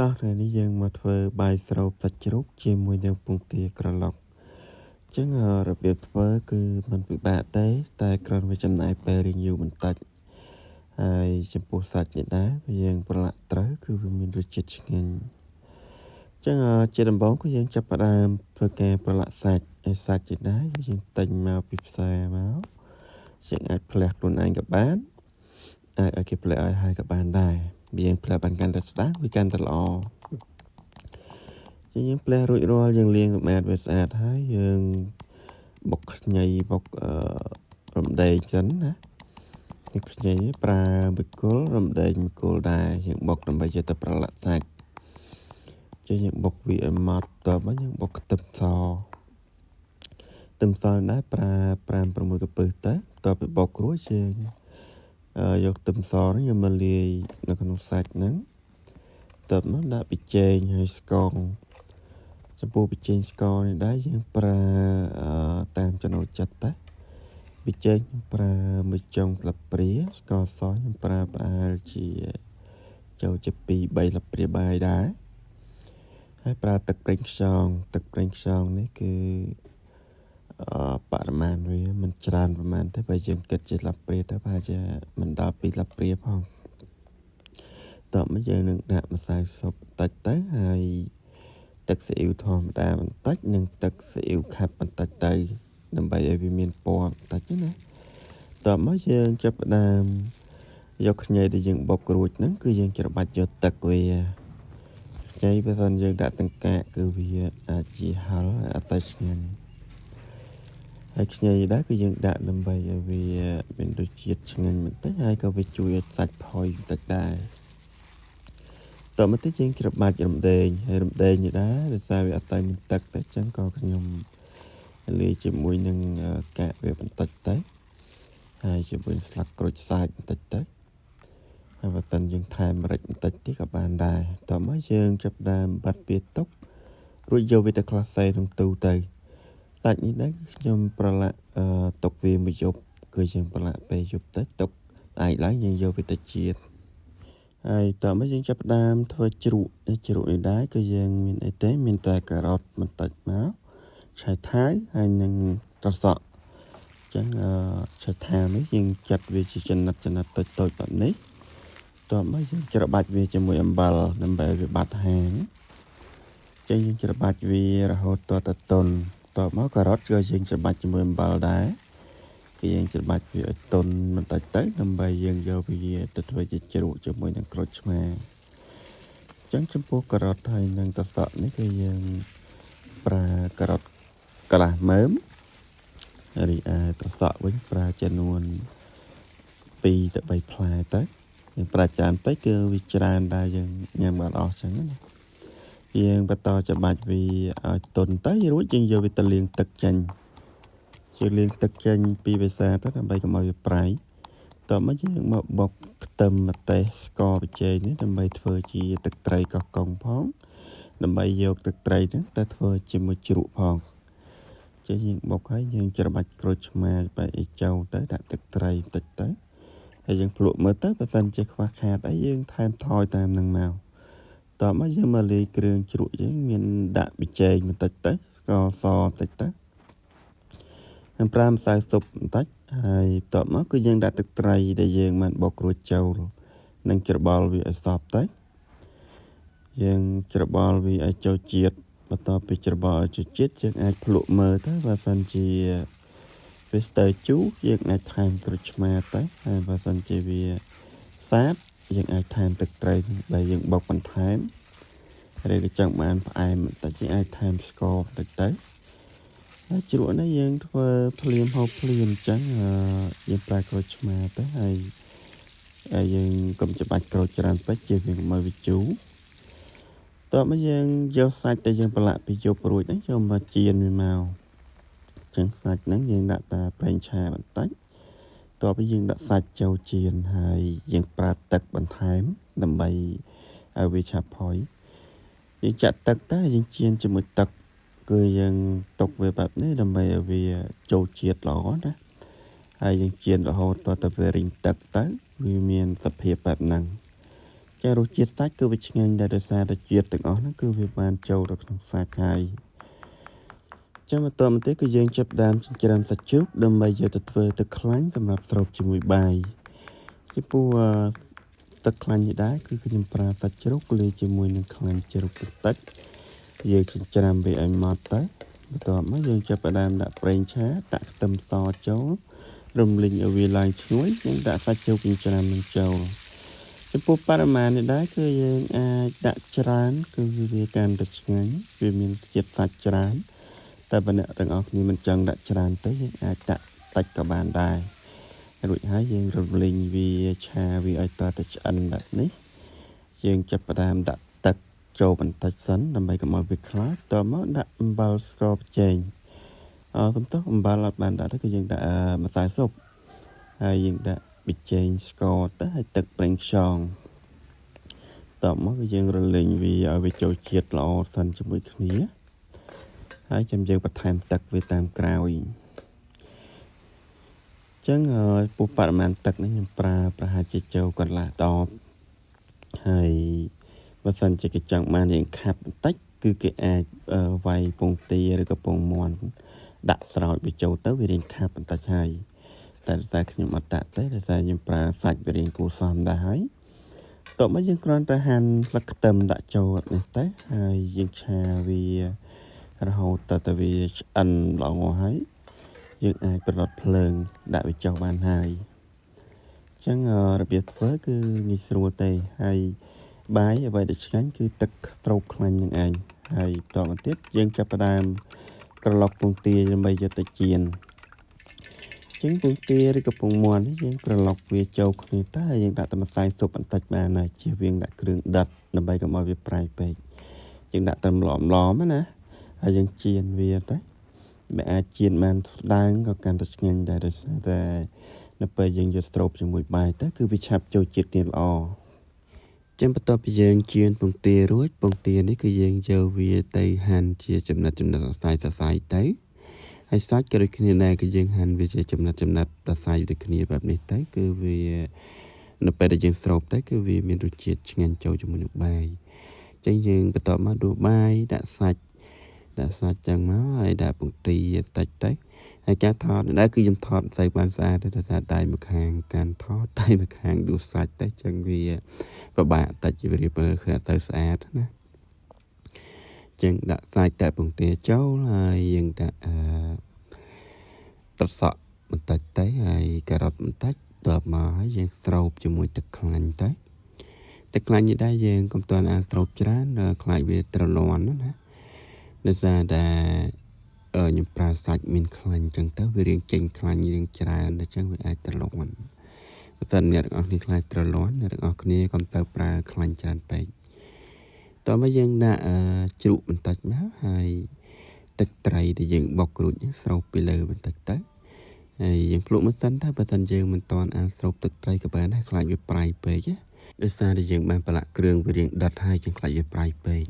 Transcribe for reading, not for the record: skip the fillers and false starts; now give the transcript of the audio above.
តោះថ្ងៃនេះយើងមកធ្វើបាយស្រូបសាច់ជ្រូកជាមួយនឹងពងទាក្រឡុកអញ្ចឹងរបៀបធ្វើគឺมันពិបាកទេតែគ្រាន់តែចំណាយពេលរៀងយូរបន្តិចហើយចំពោះសាច់នេះដែរយើងប្រឡាក់ត្រូវគឺវាមានរសជាតិឆ្ងាញ់អញ្ចឹងជាដំបូងគឺយើងចាប់ផ្ដើមធ្វើការប្រឡាក់សាច់ហើយសាច់នេះដែរយើងទិញមកពីផ្សារមកយើងអាចផ្លះខ្លួនឯងក៏បានអាចឲ្យគេផ្លះឲ្យហើយក៏បានដែរយើងផ្លែបានកាន់តែស្ដាងវាកាន់តែល្អយើងផ្លែរួចរាល់យើងលាងសម្អាតវាស្អាតហើយយើងបុកខ្ញីបុករំដេងសិនណានេះខ្ញីប្រើមួយគល់រំដេងមួយគល់ដែរយើងបុកដើម្បីយកទៅប្រឡាក់សាច់យើងបុកវាឲ្យម៉ត់តមកយើងបុកខ្ទឹមសដែរប្រើ5-6កំពឹសទៅតទៅបុករួចយើងយកខ្ទឹមសនេះយកមកលាយនៅក្នុងសាច់ហ្នឹងតើមកដាក់ប៊ីចេងហើយស្ករចំពោះប៊ីចេងស្ករនេះដែរយើងប្រើតាមចំណូលចិត្តតែប៊ីចេងប្រើមួយចុងស្លាបព្រាស្ករសខ្ញុំប្រើផ្អើលជាចូលជា2-3ស្លាបព្រាបាយដែរហើយប្រើទឹកប្រេងខ្យងនេះគឺបរិមាណវាមិនច្រើនប្រហែលទេបើយើងគិតជាស្លាបព្រាទៅប្រហែលជាមិនដល់2ស្លាបព្រាផងតោះមកយើងនឹងដាក់ម្សៅស៊ុបបន្តិចទៅហើយទឹកស៊ីអ៊ីវធម្មតាបន្តិចនិងទឹកស៊ីអ៊ីវខាប់បន្តិចទៅដើម្បីឲ្យវាមានពណ៌បន្តិចណាតោះមកយើងចាប់ផ្ដើមយកខ្ញីដែលយើងបុករួចហ្នឹងគឺយើងច្របាច់យកទឹកវាខ្ញីបើសិនយើងដាក់ទាំងកាកគឺវាអាចជាហឹរអត់ទៅឆ្ងាញ់ហើយខ្ញីដែរគឺយើងដាក់ដើម្បីឲ្យវាមានរសជាតិឆ្ងាញ់បន្តិចហើយក៏វាជួយឲ្យសាច់ផុយបន្តិចដែរតមកទៀតយើងច្របាច់រំដេងហើយរំដេងនេះដែរដោយសារវាអត់តែមានទឹកទេអញ្ចឹងក៏ខ្ញុំលាយជាមួយនឹងកាកវាបន្តិចទៅហើយជាមួយស្លឹកក្រូចសើចបន្តិចទៅហើយបើសិនយើងថែមម្រេចបន្តិចទៀតក៏បានដែរតមកយើងចាប់ដើមបាត់វាទុករួចយកវាទៅក្លាសេក្នុងទូទៅសាច់នេះដែរខ្ញុំប្រឡាក់ទុកវាមួយយប់គឺយើងប្រឡាក់ពេលយប់ទៅទុកស្អែកឡើងយើងយកវាទៅជាតិហើយតោះមកយើងចាប់ផ្ដើមធ្វើជ្រក់នេះដែរគឺយើងមានអីទេមានតែការ៉ុតបន្តិចមកឆៃថាវហើយនឹងត្រសក់អញ្ចឹងឆៃថាវនេះយើងចាត់វាជាចំណិតតូចបែបនេះតោះមកយើងច្របាច់វាជាមួយអំបិលដើម្បីឲ្យវាបាត់ហាងអញ្ចឹងយើងច្របាច់វារហូតទាល់តែទន់តោះមកការ៉ុតក៏យើងច្របាច់ជាមួយអំបិលដែរគឺយើងច្របាច់វាឲ្យទន់បន្តិចទៅដើម្បីយើងយកវាទៅធ្វើជាជ្រក់ជាមួយនឹងក្រូចឆ្មាអញ្ចឹងចំពោះការ៉ុតហើយនឹងត្រសក់នេះគឺយើងប្រើការ៉ុតកន្លះមើមរីឯត្រសក់វិញប្រើចំនួន2ទៅ3ផ្លែទៅយើងប្រើច្រើនពេកគឺវាច្រើនដែរយើងញ៉ាំមិនអស់អញ្ចឹងណាយើងបន្តច្របាច់វាឲ្យទន់ទៅរួចយើងយកវាទៅលាងទឹកចេញលាងទឹកចេញពីវាសាទៅដើម្បីកុំឲ្យវាប្រៃតមកយើងមកបុកខ្ទឹមម្ទេសស្ករប៊ីចេងនេះដើម្បីធ្វើជាទឹកត្រីកោះកុងផងដើម្បីយកទឹកត្រីហ្នឹងទៅធ្វើជាមួយជ្រក់ផងចេះយើងបុកហើយយើងច្របាច់ក្រូចឆ្មាបែបអីចូលទៅដាក់ទឹកត្រីបន្តិចទៅហើយយើងភ្លក់មើលទៅបើសិនជាខ្វះខាតអីយើងថែមថយតាមនឹងមកតមកយើងមកលាយគ្រឿងជ្រក់យើងមានដាក់ប៊ីចេងបន្តិចទៅស្ករសបន្តិចទៅហើយប្រើម្សៅស៊ុបបន្តិចហើយបន្ទាប់មកគឺយើងដាក់ទឹកត្រីដែលយើងបានបុករួចចូលនិងច្របល់វាឲ្យសព្វទៅយើងច្របល់វាឲ្យចូលជាតិបន្ទាប់ពីច្របល់ឲ្យចូលជាតិយើងអាចភ្លក់មើលទៅបើសិនជាវាស្ទើរជូរយើងអាចថែមក្រូចឆ្មាទៅហើយបើសិនជាវាសាបយើងអាចថែមទឹកត្រីដែលយើងបុកបន្ថែមឬក៏ចង់បានផ្អែមបន្តិចយើងអាចថែមស្ករបន្តិចទៅហើយជ្រក់នេះយើងធ្វើភ្លាមហូបភ្លាមអញ្ចឹងយើងប្រើក្រូចឆ្មាទៅហើយយើងកុំច្បាច់ក្រូចច្រើនពេកជៀសវាកុំឲ្យវាជូរតោះមកយើងយកសាច់ដែលយើងប្រឡាក់ពីយប់រួចហ្នឹងយកមកចៀនវាមកអញ្ចឹងសាច់ហ្នឹងយើងដាក់តែប្រេងឆាបន្តិចតោះមកយើងដាក់សាច់ចូលចៀនហើយយើងប្រើទឹកបន្ថែមដើម្បីឲ្យវាឆាប់ផុយយើងចាក់ទឹកទៅយើងចៀនជាមួយទឹកគឺយើងទុកវាបែបនេះដើម្បីឲ្យវាចូលជាតិល្អណាហើយយើងចៀនរហូតតទៅវារីងទឹកទៅវាមានសភាពបែបហ្នឹង ចារសជាតិសាច់គឺវាឆ្ងាញ់ដែរដោយសារតែជាតិទាំងអស់ហ្នឹងគឺវាបានចូលទៅក្នុងសាច់ហើយចាំបន្តមកទៀតគឺយើងចាប់ផ្ដើមចិញ្ច្រាំសាច់ជ្រូកដើម្បីយកទៅធ្វើទឹកខ្លាញ់សម្រាប់ស្រូបជាមួយបាយចំពោះទឹកខ្លាញ់នេះដែរគឺខ្ញុំប្រើសាច់ជ្រូកលាយជាមួយនឹងខ្លាញ់ជ្រូកទឹកយើងចិញ្ច្រាំវាឲ្យម៉ត់ទៅបន្ទាប់មកយើងចាប់ផ្ដើមដាក់ប្រេងឆាដាក់ខ្ទឹមសចូលរំលីងឲ្យវាឡើងឈ្ងុយយើងដាក់សាច់ជ្រូកចិញ្ច្រាំនឹងចូលចំពោះបរិមាណនេះដែរគឺយើងអាចដាក់ច្រើនគឺវាកាន់តែឆ្ងាញ់វាមានជាតិសាច់ច្រើនតែបើអ្នកទាំងអស់គ្នាមិនចង់ដាក់ច្រើនទៅយើងអាចដាក់តិចក៏បានដែររួចហើយយើងរំលីងវាឆាវាឲ្យតទៅឆ្អិនបែបនេះយើងចាប់ផ្ដើមដាក់ទឹកចូលបន្តិចសិនដើម្បីកុំឲ្យវាខ្លាចតមកដាក់អំបិលស្ករបចេងសំទោសអំបិលអត់បានដាក់ទៅគឺយើងដាក់ម្សៅស៊ុបហើយយើងដាក់ប៊ីចេងស្ករទៅហើយទឹកប្រេងខ្យងតមកគឺយើងរលីងវាឲ្យវាចូលជាតិល្អសិនជាមួយគ្នាហើយចាំយើងបន្ថែមទឹកវាតាមក្រោយចឹងពុះបរិមាណទឹកនេះខ្ញុំប្រើប្រហែលជាចូលកន្លះដបហើយបើសិនជាគេចង់បានយើងខាប់បន្តិចគឺគេអាចវាយពងទាឬក៏ពងមាន់ដាក់ស្រោចវាចូលទៅវារៀងខាប់បន្តិចហើយតែខ្ញុំអត់ដាក់ទេដោយសារខ្ញុំប្រើសាច់វារៀងគួរសមដែរហើយតោះមកយើងគ្រាន់តែហាន់ស្លឹកខ្ទឹមដាក់ចូលនេះទៅហើយយើងឆាវារហូតទៅវាឆ្អិនល្អហើយយើងអាចប្រឡត់ភ្លើងដាក់វាចុះបានហើយអញ្ចឹងរបៀបធ្វើគឺងាយស្រួលទេហើយបាយអ្វីដែលឆ្ងាញ់គឺទឹកស្រូបខ្លាញ់នឹងឯងហើយតទៅទៀតយើងចាប់ផ្ដើមក្រឡុកពងទាដើម្បីយកទៅចៀនចឹងពងទាឬក៏ពងមាន់នេះយើងក្រឡុកវាចូលគ្នាទៅហើយយើងដាក់តែម្សៅស៊ុបបន្តិចបានហើយជៀសវាងដាក់គ្រឿងដិតដើម្បីកុំឲ្យវាប្រៃពេកយើងដាក់តែម្លំណាហើយយើងចៀនវាទៅវាអាចចៀនបានស្ដើងក៏កាន់តែឆ្ងាញ់ដែរដោយសារតែនៅពេលយើងយកស្រូបជាមួយបាយទៅគឺវាឆាប់ចូលជាតិគ្នាល្អចឹងបន្ទាប់ពីយើងចៀនពងទារួចពងទានេះគឺយើងយកវាទៅហាន់ជាចំណិតសរសៃទៅហើយសាច់ក៏ដូចគ្នាដែរគឺយើងហាន់វាជាចំណិតសរសៃដូចគ្នាបែបនេះទៅគឺវានៅពេលដែលយើងស្រូបទៅគឺវាមានរសជាតិឆ្ងាញ់ចូលជាមួយនឹងបាយចឹងយើងបន្តមកដួសបាយដាក់សាច់ចឹងមកហើយដាក់ពងទាតិចទៅហើយការថតនេះគឺខ្ញុំថតស្អីបានស្អាតទេដោយសារដៃមួយខាងកាន់ថតដៃមួយខាងដួសសាច់ទៅចឹងវាពិបាកតិចវារៀបមើលឃើញទៅស្អាតណាចឹងដាក់សាច់ដាក់ពងទាចូលហើយយើងដាក់ត្រសក់បន្តិចទៅហើយការ៉ុតបន្តិចដល់មកហើយយើងស្រូបជាមួយទឹកខ្លាញ់ទៅទឹកខ្លាញ់នេះដែរយើងកុំទាន់អានស្រូបច្រើនខ្លាចវាត្រលាន់ណាដោយសារតែខ្ញុំប្រើសាច់មានខ្លាញ់ចឹងទៅវារៀងចេញខ្លាញ់រៀងច្រើនអញ្ចឹងវាអាចត្រលាន់បើសិនអ្នកទាំងអស់គ្នាខ្លាចត្រលាន់អ្នកទាំងអស់គ្នាកុំទៅប្រើខ្លាញ់ច្រើនពេកតោះមកយើងដាក់ជ្រក់បន្តិចមកហើយទឹកត្រីដែលយើងបុករួចស្រូបពីលើបន្តិចទៅហើយយើងភ្លក់មិនសិនទៅបើសិនយើងមិនតាន់អាចស្រូបទឹកត្រីក៏បានដែរខ្លាចវាប្រៃពេកដោយសារតែយើងបានប្រឡាក់គ្រឿងវារៀងដិតហើយយើងខ្លាចវាប្រៃពេក